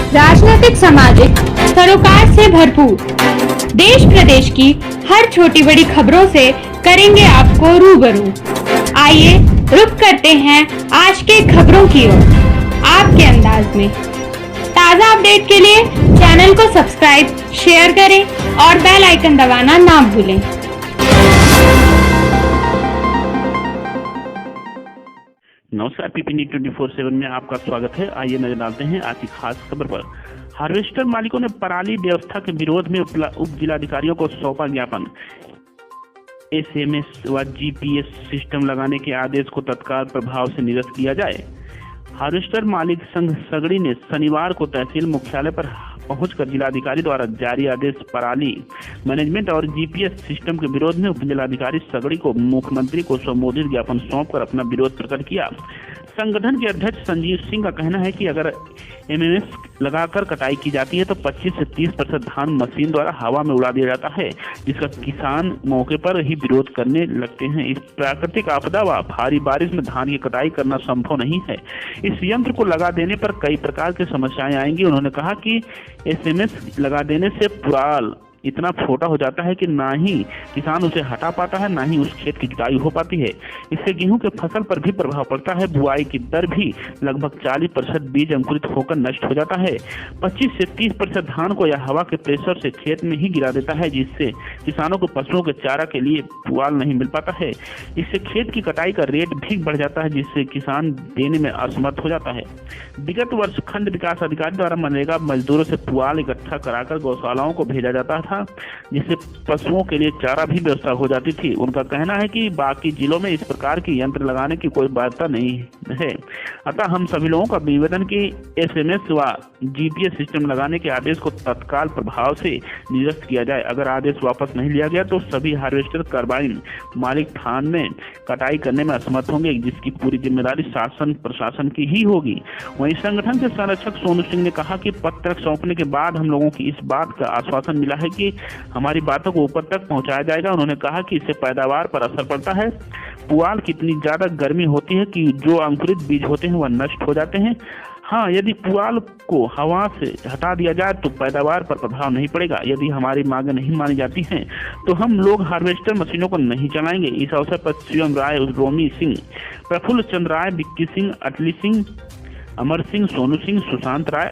राजनीतिक, सामाजिक सरोकार से भरपूर देश प्रदेश की हर छोटी बड़ी खबरों से करेंगे आपको रूबरू। आइए रुक करते हैं आज के खबरों की ओर आपके अंदाज में। ताज़ा अपडेट के लिए चैनल को सब्सक्राइब, शेयर करें और बेल आइकन दबाना ना भूलें। नमस्कार, पीपीनी 24/7 में आपका स्वागत है। आइए नजर डालते हैं आज की खास खबर पर। हार्वेस्टर मालिकों ने पराली व्यवस्था के विरोध में उप जिलाधिकारियों को सौंपा ज्ञापन। एसएमएस व जीपीएस सिस्टम लगाने के आदेश को तत्काल प्रभाव से निरस्त किया जाए। हार्वेस्टर मालिक संघ सगड़ी ने शनिवार को तहसील मुख्यालय पर पहुंचकर जिलाधिकारी द्वारा जारी आदेश पराली मैनेजमेंट और जीपीएस सिस्टम के विरोध में उप जिलाधिकारी सगड़ी को मुख्यमंत्री को संबोधित ज्ञापन सौंपकर अपना विरोध प्रकट किया। संगठन के अध्यक्ष संजीव सिंह का कहना है कि अगर एमएमएस लगाकर कटाई की जाती है तो 25 से 30% धान मशीन द्वारा हवा में उड़ा दिया जाता है, जिसका किसान मौके पर ही विरोध करने लगते हैं। इस प्राकृतिक आपदा व भारी बारिश में धान की कटाई करना संभव नहीं है। इस यंत्र को लगा देने पर कई प्रकार की समस्याएं आएंगी। उन्होंने कहा कि एसएमएस लगा देने से पुराल इतना छोटा हो जाता है कि ना ही किसान उसे हटा पाता है, ना ही उस खेत की जुताई हो पाती है। इससे गेहूं के फसल पर भी प्रभाव पड़ता है। बुआई की दर भी लगभग 40% बीज अंकुरित होकर नष्ट हो जाता है। 25 से 30% धान को यह हवा के प्रेशर से खेत में ही गिरा देता है, जिससे किसानों को पशुओं के चारा के लिए पुआल नहीं मिल पाता है। इससे खेत की कटाई का रेट भी बढ़ जाता है, जिससे किसान देने में असमर्थ हो जाता है। विगत वर्ष खंड विकास अधिकारी द्वारा मनरेगा मजदूरों से पुआल इकट्ठा कराकर गौशालाओं को भेजा जाता था, जिससे पशुओं के लिए चारा भी व्यवस्था हो जाती थी। उनका कहना है कि बाकी जिलों में इस प्रकार के यंत्र लगाने की कोई बाध्यता नहीं है। अतः हम सभी लोगों का निवेदन कि एसएमएस व जीपीएस सिस्टम लगाने के आदेश को तत्काल प्रभाव से निरस्त किया जाए। अगर आदेश वापस नहीं लिया गया तो सभी हार्वेस्टर कार्बाइन मालिक धान में कटाई करने में असमर्थ होंगे, जिसकी पूरी जिम्मेदारी शासन प्रशासन की ही होगी। वहीं संगठन के संरक्षक सोनू सिंह ने कहा कि पत्र सौंपने के बाद हम लोगों की इस बात का आश्वासन मिला है कि हमारी बातों को ऊपर तक पहुंचाया जाएगा। उन्होंने कहा कि इससे पैदावार पर असर पड़ता है। पुआल कितनी ज्यादा गर्मी होती है कि जो अंकुरित बीज होते हैं वह नष्ट हो जाते हैं। हाँ, यदि पुआल को हवा से हटा दिया जाए तो पैदावार पर प्रभाव नहीं पड़ेगा। यदि हमारी मांगें नहीं मानी जाती हैं तो हम लोग हार्वेस्टर मशीनों को नहीं चलाएंगे। इस अवसर पर शिवम राय, रोमी सिंह, प्रफुल्ल चंद्र राय, विक्की सिंह, अटली सिंह, अमर सिंह, सोनू सिंह, सुशांत राय,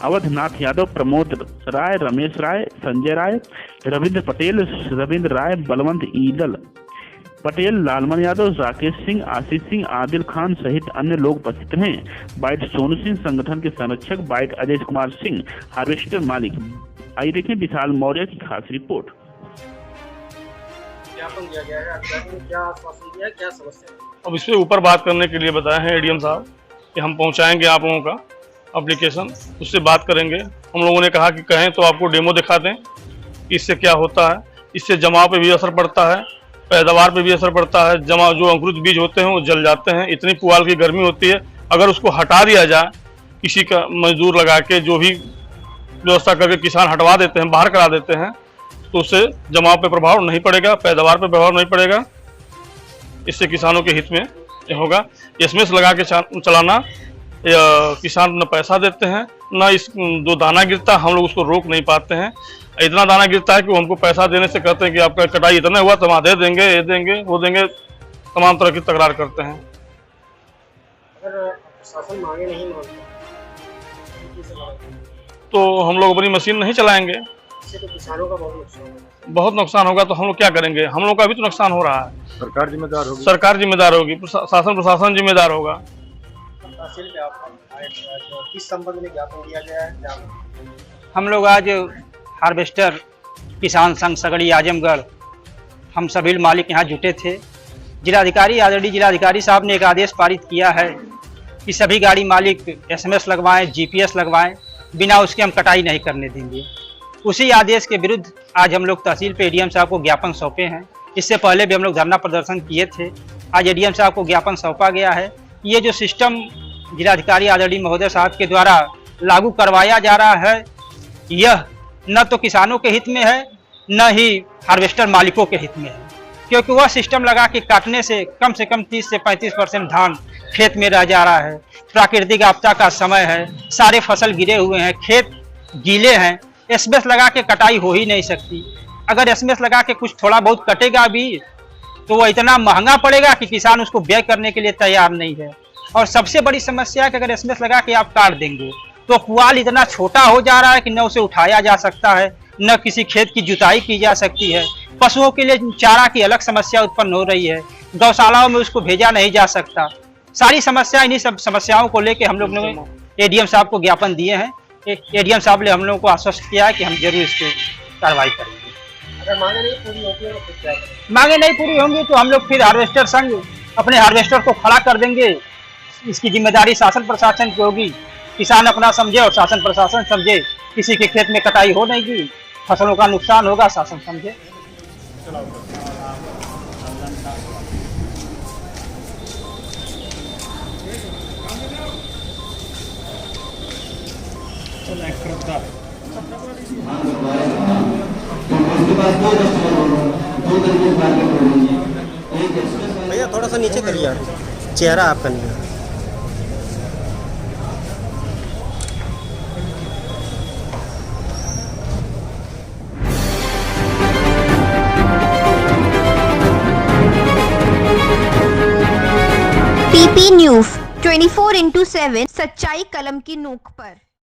अवधनाथ यादव, प्रमोद राय, रमेश राय, संजय राय, रविंद्र पटेल, रविंद्र राय, बलवंत ईदल पटेल, लालमन यादव, राकेश सिंह, आशीष सिंह, आदिल खान सहित अन्य लोग उपस्थित हैं। बाइट सोनू सिंह, संगठन के संरक्षक। बाइट अजय कुमार सिंह, हार्वेस्टर मालिक। आइए देखें विशाल मौर्य की खास रिपोर्ट। ज्ञापन दिया गया है, क्या आश्वासन दिया है, क्या समस्या है? अब इस पे ऊपर बात करने के लिए बताया है एडीएम साहब कि हम पहुंचाएंगे आप लोगों का एप्लीकेशन, उससे बात करेंगे। हम लोगों ने कहा कि कहें तो आपको डेमो दिखा दें कि इससे क्या होता है। इससे जमाव पे भी असर पड़ता है, पैदावार पे भी असर पड़ता है। जमा जो अंकुरित बीज होते हैं वो जल जाते हैं। इतनी पुआल की गर्मी होती है, अगर उसको हटा दिया जाए किसी का मजदूर लगा के, जो भी व्यवस्था करके किसान हटवा देते हैं, बाहर करा देते हैं, तो उससे जमाव पे प्रभाव नहीं पड़ेगा, पैदावार पे प्रभाव नहीं पड़ेगा। इससे किसानों के हित में होगा। एसएमएस लगा के चलाना, किसान न पैसा देते हैं, न इस जो दाना गिरता हम लोग उसको रोक नहीं पाते हैं। इतना दाना गिरता है कि वो हमको पैसा देने से कहते हैं कि आपका कटाई इतना हुआ तो हम दे देंगे, ये देंगे, वो देंगे, तमाम तरह की तकरार करते हैं। अगर शासन मांगे नहीं मानता तो हम लोग अपनी मशीन नहीं चलाएंगे। इससे तो किसानों का बहुत नुकसान होगा। तो हम लोग क्या करेंगे? हम लोग का भी तो नुकसान हो रहा है। सरकार जिम्मेदार होगी। सरकार जिम्मेदार होगी, शासन प्रशासन जिम्मेदार होगा। तहसील पे आप किस संबंध में ज्ञापन दिया गया है? हम लोग आज हार्वेस्टर किसान संघ सगड़ी आजमगढ़, हम सभी मालिक यहाँ जुटे थे। आदरणीय जिलाधिकारी साहब ने एक आदेश पारित किया है कि सभी गाड़ी मालिक एसएमएस लगवाएं, जीपीएस लगवाएं, बिना उसके हम कटाई नहीं करने देंगे। उसी आदेश के विरुद्ध आज हम लोग तहसील पे एडीएम साहब को ज्ञापन सौंपे हैं। इससे पहले भी हम लोग धरना प्रदर्शन किए थे। आज एडीएम साहब को ज्ञापन सौंपा गया है। ये जो सिस्टम जिलाधिकारी आदरणीय महोदय साहब के द्वारा लागू करवाया जा रहा है, यह न तो किसानों के हित में है, न ही हार्वेस्टर मालिकों के हित में है। क्योंकि वह सिस्टम लगा के काटने से कम 30 से 35% धान खेत में रह जा रहा है। प्राकृतिक आपदा का समय है, सारे फसल गिरे हुए हैं, खेत गीले हैं, एसएमएस लगा के कटाई हो ही नहीं सकती। अगर एसएमएस लगा के कुछ थोड़ा बहुत कटेगा भी तो वह इतना महंगा पड़ेगा कि किसान उसको व्यय करने के लिए तैयार नहीं है। और सबसे बड़ी समस्या है कि अगर एसएमएस लगा के आप काट देंगे तो पुआल इतना छोटा हो जा रहा है कि न उसे उठाया जा सकता है, न किसी खेत की जुताई की जा सकती है। पशुओं के लिए चारा की अलग समस्या उत्पन्न हो रही है, गौशालाओं में उसको भेजा नहीं जा सकता। सारी समस्या, इन्हीं सब समस्याओं को लेकर हम लोग ने एडीएम साहब को ज्ञापन दिए हैं। एडीएम साहब ने हम लोगों को आश्वस्त किया है कि हम जरूर इस पर कार्रवाई करेंगे। अगर मांगे नहीं पूरी होती है तो फिर क्या करेंगे? मांगे नहीं पूरी होंगी तो हम लोग फिर हार्वेस्टर संघ अपने हार्वेस्टर को खड़ा कर देंगे। इसकी जिम्मेदारी शासन प्रशासन की होगी। किसान अपना समझे और शासन प्रशासन समझे। किसी के खेत में कटाई हो नहीं की, फसलों का नुकसान होगा, शासन समझे। भैया थोड़ा सा नीचे करिए यार, चेहरा आपका नहीं है। PP न्यूज़ 24/7 सच्चाई कलम की नोक पर।